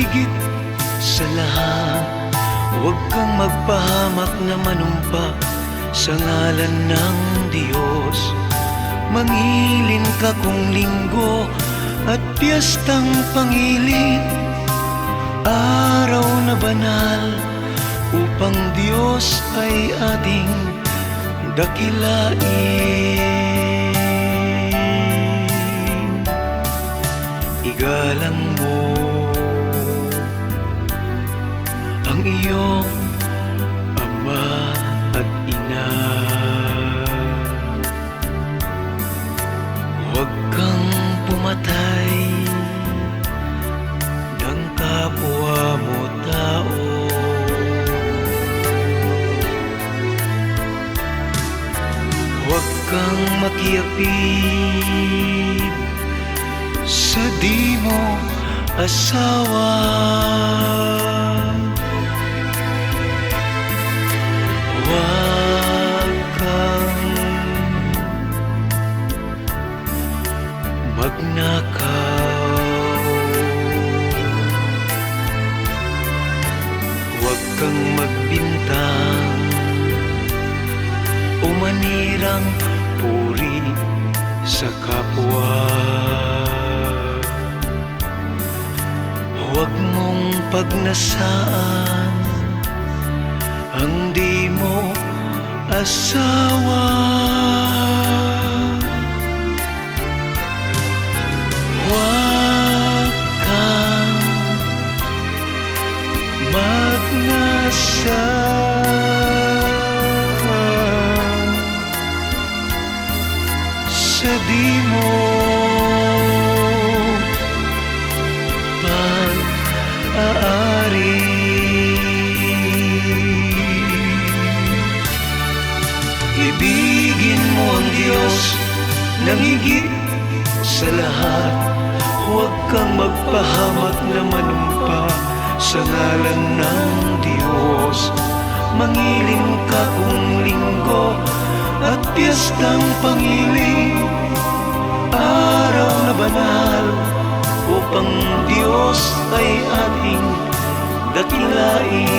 higit sa lahat, huwag kang magpahamak na manumpa sa ngalan ng Diyos. Mangilin ka kung linggo at piyestang pangilin, araw na banal, upang Diyos ay ating dakilain. Igalang mo ang iyong ama at ina. Huwag kang pumatay ng kapwa mo tao. Huwag kang makiapid sa di mo asawa. Huwag kang magnakaw. Huwag kang magbintang o manirang puri sa kapwa. Huwag mong pagnasaan ang di mo asawa. Huwag kang magnasaan sa di mo pag-aari. Ibigin mo ang Diyos ng higit sa lahat, huwag kang magpahamak na manumpa sa ngalan ng Diyos. Mangilin ka kung linggo at piyestang pangilin, araw na banal, upang Diyos ay ating dakilain.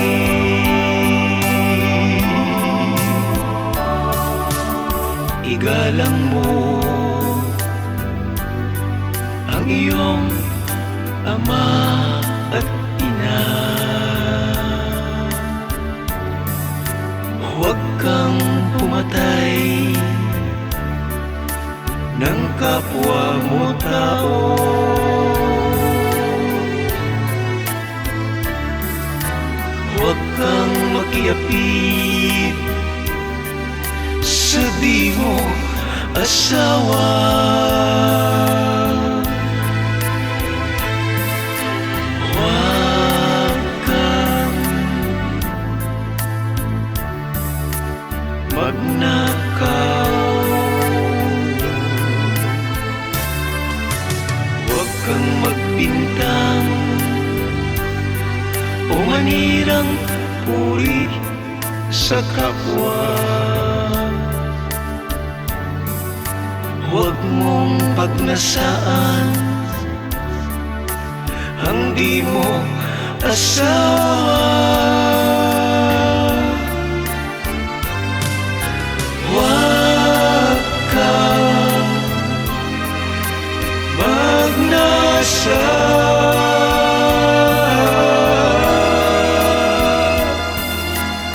Igalang mo ang iyong ama at ina. Huwag kang pumatay ng kapwa mo tao. Huwag kang makiapid sa di mo asawa. Huwag kang magnakaw. Huwag kang magbintang o manirang puri sa kapwa. Huwag mong pagnasaan ang di mo asawa. Huwag kang magnasaan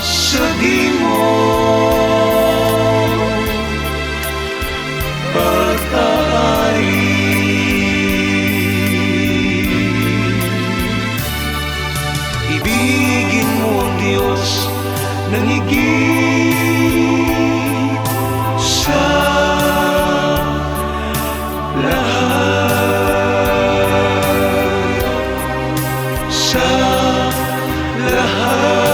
sa di mo pag-aari. Ibigin mo ang Diyos ng higit sa lahat, sa lahat.